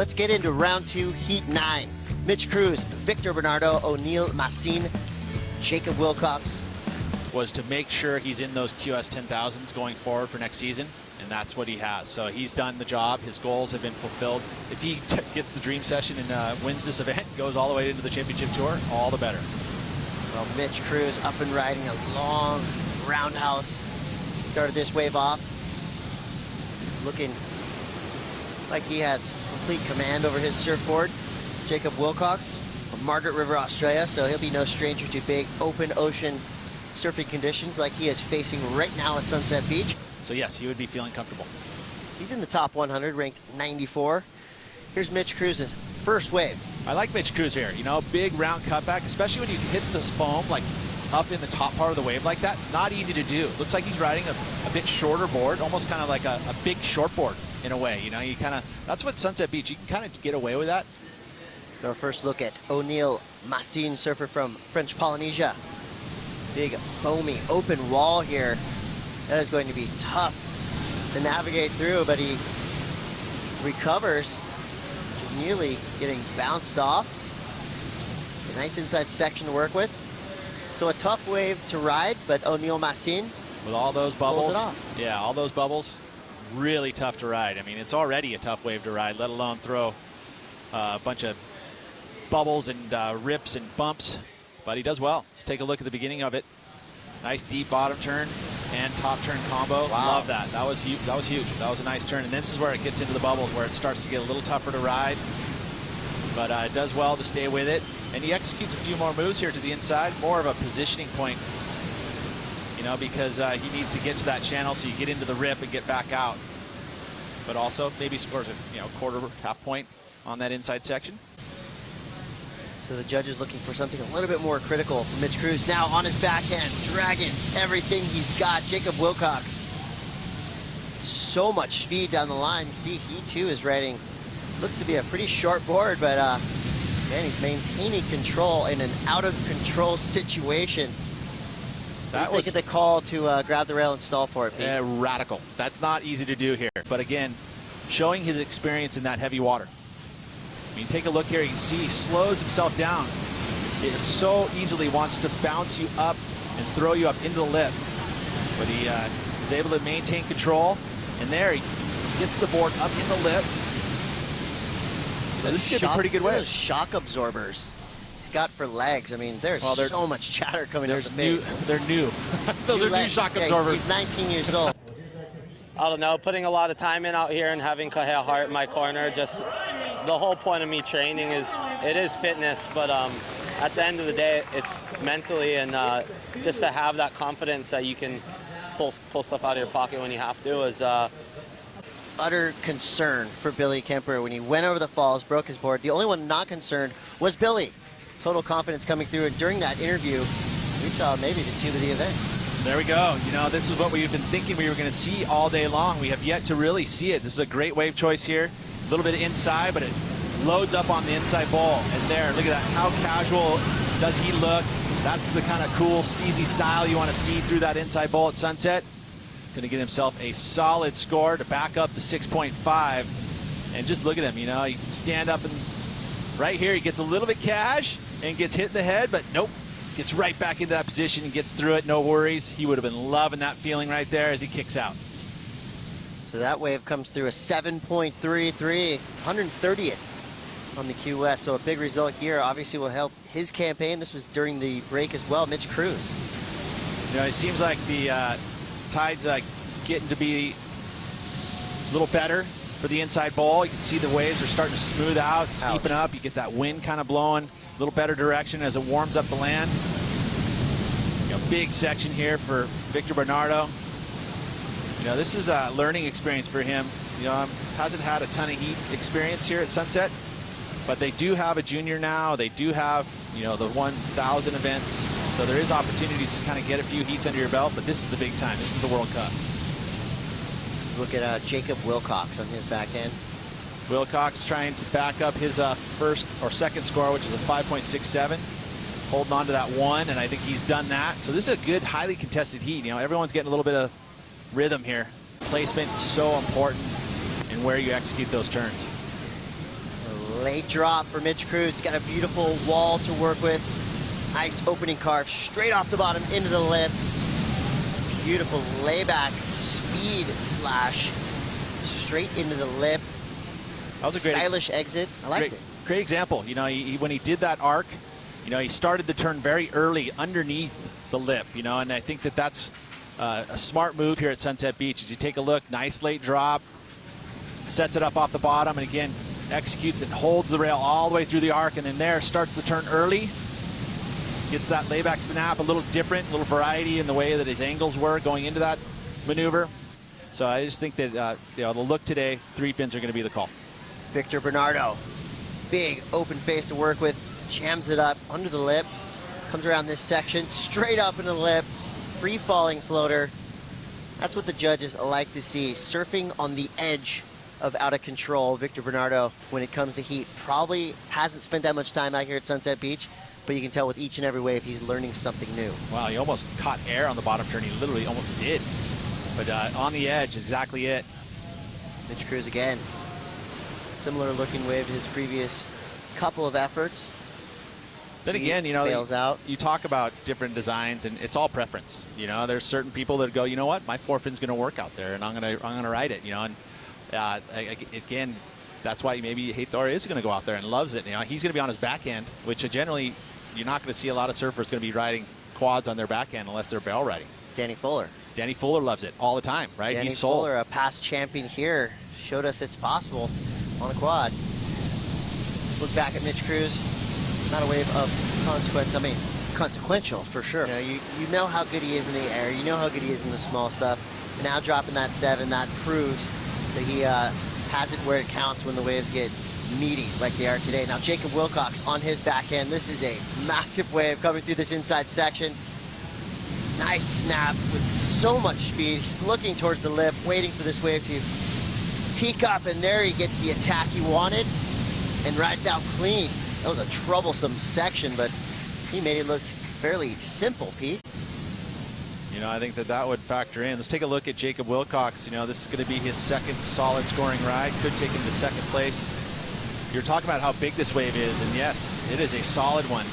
let's get into round 2, heat 9. Mitch Cruz, Victor Bernardo, O'Neill Massin, Jacob Willcox. Was to make sure he's in those QS 10,000s going forward for next season, and that's what he has. So he's done the job. His goals have been fulfilled. If he gets the dream session and wins this event, goes all the way into the championship tour, all the better. Well, Mitch Cruz up and riding a long roundhouse. Started this wave off. Looking like he has complete command over his surfboard. Jacob Willcox from Margaret River, Australia, so he'll be no stranger to big open ocean surfing conditions like he is facing right now at Sunset Beach. So yes, he would be feeling comfortable. He's in the top 100, ranked 94. Here's Mitch Cruz's first wave. I like Mitch Cruz here, you know, big round cutback, especially when you hit this foam like up in the top part of the wave like that. Not easy to do. Looks like he's riding a bit shorter board, almost kind of like a big short board in a way. You know, you kind of, that's what Sunset Beach, you can kind of get away with that. Our first look at O'Neill Massin, surfer from French Polynesia. Big foamy open wall here. That is going to be tough to navigate through, but he recovers, nearly getting bounced off. A nice inside section to work with. So a tough wave to ride, but O'Neill Massin with all those bubbles, pulls it off. Yeah, all those bubbles, really tough to ride. I mean, it's already a tough wave to ride, let alone throw a bunch of bubbles and rips and bumps, but he does well. Let's take a look at the beginning of it. Nice deep bottom turn and top turn combo. Wow. Love that. That was huge. That was huge. That was a nice turn. And this is where it gets into the bubbles, where it starts to get a little tougher to ride. But it does well to stay with it. And he executes a few more moves here to the inside, more of a positioning point, you know, because he needs to get to that channel so you get into the rip and get back out. But also maybe scores a, you know, quarter, half point on that inside section. So the judge is looking for something a little bit more critical from Mitch Cruz. Now on his backhand, dragging everything he's got. Jacob Willcox. So much speed down the line. You see, he too is riding, looks to be a pretty short board, but man, he's maintaining control in an out of control situation. That was the call to grab the rail and stall for it, Pete. Radical. That's not easy to do here. But again, showing his experience in that heavy water. I mean, take a look here. You can see he slows himself down. It so easily wants to bounce you up and throw you up into the lip. But he is able to maintain control. And there, he gets the board up in the lip. So this is going to be a pretty good wave. Shock absorbers he's got for legs. I mean, there's so much chatter coming out the face. They're new. Those are new shock absorbers. He's 19 years old. I don't know, putting a lot of time in out here and having Kahea Hart in my corner, just the whole point of me training is, it is fitness, but at the end of the day, it's mentally and just to have that confidence that you can pull stuff out of your pocket when you have to is... Utter concern for Billy Kemper when he went over the falls, broke his board. The only one not concerned was Billy. Total confidence coming through, and during that interview, we saw maybe the tube of the event. There we go. You know, this is what we've been thinking we were going to see all day long. We have yet to really see it. This is a great wave choice here. A little bit inside, but it loads up on the inside bowl. And there, look at that. How casual does he look? That's the kind of cool, steezy style you want to see through that inside bowl at Sunset. Going to get himself a solid score to back up the 6.5. And just look at him, you know, you can stand up and right here, he gets a little bit cash and gets hit in the head, but nope. Gets right back into that position and gets through it, no worries. He would have been loving that feeling right there as he kicks out. So that wave comes through a 7.33, 130th on the QS. So a big result here obviously will help his campaign. This was during the break as well. Mitch Cruz. You know, it seems like the tide's getting to be a little better for the inside bowl. You can see the waves are starting to smooth out, steepen up. You get that wind kind of blowing. A little better direction as it warms up the land. You know, big section here for Victor Bernardo. You know, this is a learning experience for him. You know, hasn't had a ton of heat experience here at Sunset, but they do have a junior now. They do have, you know, the 1,000 events. So there is opportunities to kind of get a few heats under your belt, but this is the big time. This is the World Cup. Let's look at Jacob Willcox on his back end. Willcox trying to back up his first or second score, which is a 5.67. Holding on to that one, and I think he's done that. So this is a good, highly contested heat. You know, everyone's getting a little bit of rhythm here. Placement is so important in where you execute those turns. Late drop for Mitch Cruz. He's got a beautiful wall to work with. Nice opening carve straight off the bottom into the lip. Beautiful layback speed slash straight into the lip. That was a great stylish exit. I liked it. Great example. You know, when he did that arc, you know, he started the turn very early underneath the lip, you know, and I think that that's a smart move here at Sunset Beach. As you take a look, nice late drop, sets it up off the bottom, and again, executes it, holds the rail all the way through the arc, and then there starts the turn early. Gets that layback snap, a little different, a little variety in the way that his angles were going into that maneuver. So I just think that you know, the look today, 3 fins are going to be the call. Victor Bernardo, big open face to work with, jams it up under the lip, comes around this section, straight up into the lip, free falling floater. That's what the judges like to see, surfing on the edge of out of control. Victor Bernardo, when it comes to heat, probably hasn't spent that much time out here at Sunset Beach, but you can tell with each and every wave he's learning something new. Wow, he almost caught air on the bottom turn. He literally almost did. But on the edge, exactly it. Mitch Cruz again. Similar looking wave to his previous couple of efforts. Then again, you know, fails out. You talk about different designs, and it's all preference. You know, there's certain people that go, you know what, my forefin's going to work out there, and I'm gonna ride it. You know, and again, that's why maybe Heitor is going to go out there and loves it. You know, he's going to be on his backhand, which generally you're not going to see a lot of surfers going to be riding quads on their backhand unless they're barrel riding. Danny Fuller. Danny Fuller loves it all the time, right? Danny He's sold. Fuller, a past champion here, showed us it's possible on a quad. Look back at Mitch Cruz. Not a wave of consequence. I mean, consequential for sure. You know how good he is in the air. You know how good he is in the small stuff. And now dropping that 7, that proves that he has it where it counts when the waves get meaty like they are today. Now Jacob Willcox on his backhand. This is a massive wave coming through this inside section. Nice snap with so much speed. He's looking towards the lip, waiting for this wave to peak up, and there he gets the attack he wanted and rides out clean. That was a troublesome section, but he made it look fairly simple, Pete. You know, I think that would factor in. Let's take a look at Jacob Willcox. You know, this is going to be his second solid scoring ride. Could take him to second place. You're talking about how big this wave is, and yes, it is a solid one.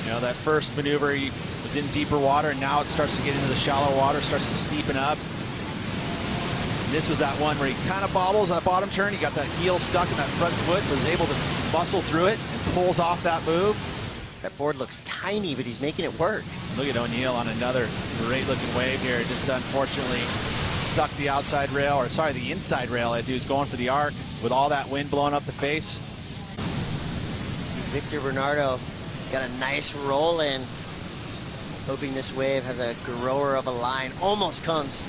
You know, that first maneuver, he was in deeper water, and now it starts to get into the shallow water, starts to steepen up. And this was that one where he kind of bobbles on that bottom turn. He got that heel stuck in that front foot, was able to muscle through it and pulls off that move. That board looks tiny, but he's making it work. Look at O'Neill on another great looking wave here. Just unfortunately stuck the outside rail, or sorry, the inside rail as he was going for the arc with all that wind blowing up the face. Victor Bernardo, he's got a nice roll in. Hoping this wave has a grower of a line. Almost comes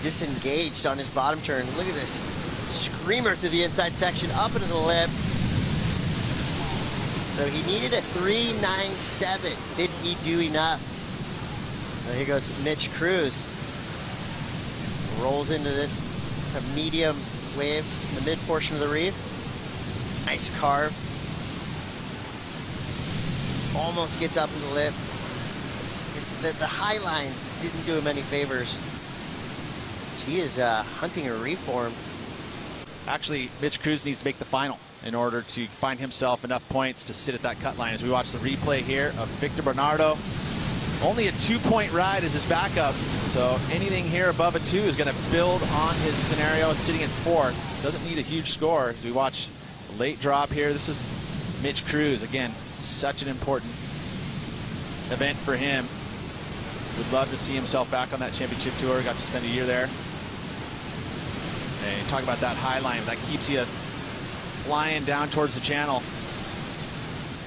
disengaged on his bottom turn. Look at this screamer through the inside section, up into the lip. So he needed a 3.97. Did he do enough? Well, here goes Mitch Cruz. Rolls into this medium wave in the mid portion of the reef. Nice carve. Almost gets up in the lip. The high line didn't do him any favors. He is hunting a reform. Actually, Mitch Cruz needs to make the final in order to find himself enough points to sit at that cut line. As we watch the replay here of Victor Bernardo, only a 2-point ride as his backup, so anything here above a 2 is going to build on his scenario sitting in 4th. Doesn't need a huge score. As we watch the late drop here, this is Mitch Cruz. Again, such an important event for him. Would love to see himself back on that championship tour. Got to spend a year there. And talk about that high line. That keeps you flying down towards the channel.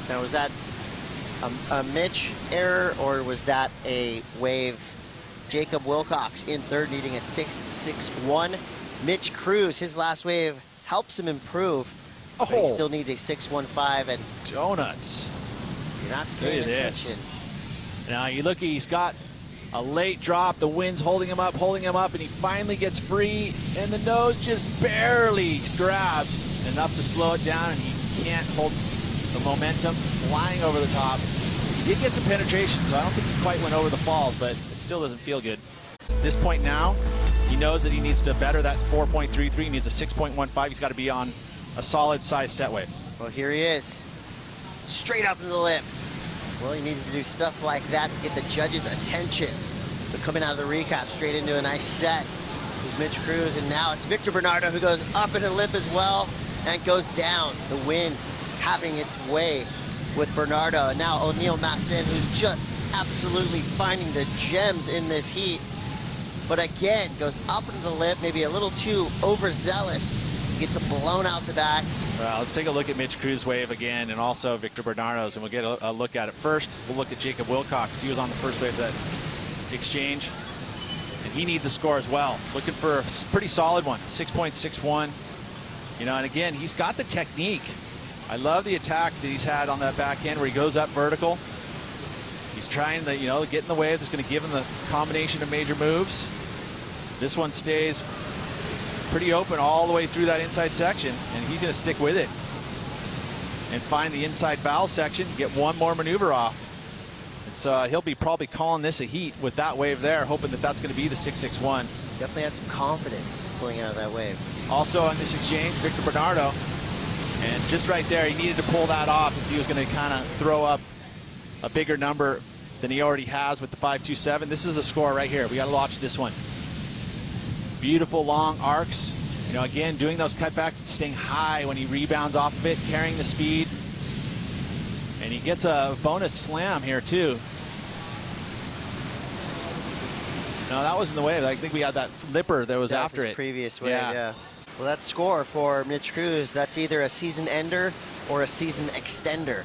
Now, was that a Mitch error, or was that a wave? Jacob Willcox in 3rd, needing a 6.61. Mitch Cruz, his last wave helps him improve. Oh, but he still needs a 6.15. And donuts. You're not paying attention. Now you look, he's got a late drop. The wind's holding him up, and he finally gets free, and the nose just barely grabs enough to slow it down, and he can't hold the momentum, flying over the top. He did get some penetration, so I don't think he quite went over the falls, but it still doesn't feel good. At this point now, he knows that he needs to better that 4.33. He needs a 6.15. He's got to be on a solid size set wave. Well, here he is. Straight up to the lip. Well, he needs to do stuff like that to get the judges' attention. So coming out of the recap, straight into a nice set with Mitch Cruz, and now it's Victor Bernardo who goes up in the lip as well and goes down. The wind having its way with Bernardo. And now O'Neal Massin, who's just absolutely finding the gems in this heat. But again, goes up into the lip, maybe a little too overzealous. Gets blown out to that. Well, let's take a look at Mitch Cruz's wave again, and also Victor Bernardo's, and we'll get a look at it. First, we'll look at Jacob Willcox. He was on the first wave of that exchange, and he needs a score as well. Looking for a pretty solid one, 6.61. You know, and again, he's got the technique. I love the attack that he's had on that back end where he goes up vertical. He's trying to, you know, get in the wave that's going to give him the combination of major moves. This one stays pretty open all the way through that inside section, and he's going to stick with it and find the inside valve section, get one more maneuver off. And so he'll be probably calling this a heat with that wave there, hoping that that's going to be the 661. Definitely had some confidence pulling out of that wave. Also on this exchange, Victor Bernardo, and just right there, he needed to pull that off if he was going to kind of throw up a bigger number than he already has with the 5.27. This is a score right here. We got to watch this one. Beautiful long arcs. You know, again, doing those cutbacks and staying high when he rebounds off of it, carrying the speed. And he gets a bonus slam here, too. No, that wasn't the wave. I think we had that lipper that was after it. Previous wave, yeah. Well, that score for Mitch Cruz, that's either a season ender or a season extender.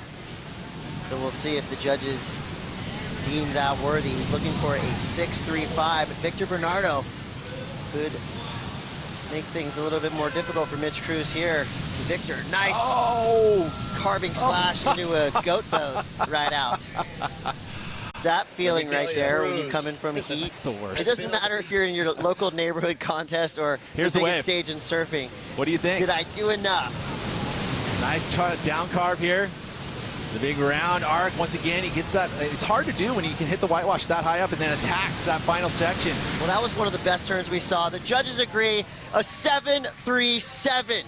So we'll see if the judges deem that worthy. He's looking for a 6.35. Victor Bernardo could make things a little bit more difficult for Mitch Cruz here. Victor, nice carving slash into a goat boat right out. That feeling right there when you come in from heat. That's the worst. It doesn't matter if you're in your local neighborhood contest or here's the the biggest wave. stage in surfing. What do you think? Did I do enough? Nice down carve here. The big round arc. Once again, he gets that. It's hard to do when you can hit the whitewash that high up and then attacks that final section. Well, that was one of the best turns we saw. The judges agree, a 7.37.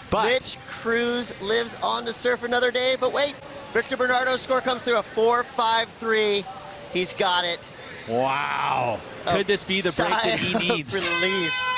But Mitch Cruz lives on to surf another day. But wait, Victor Bernardo's score comes through a 4.53. He's got it. wow. Could this be the break that he needs? Relief.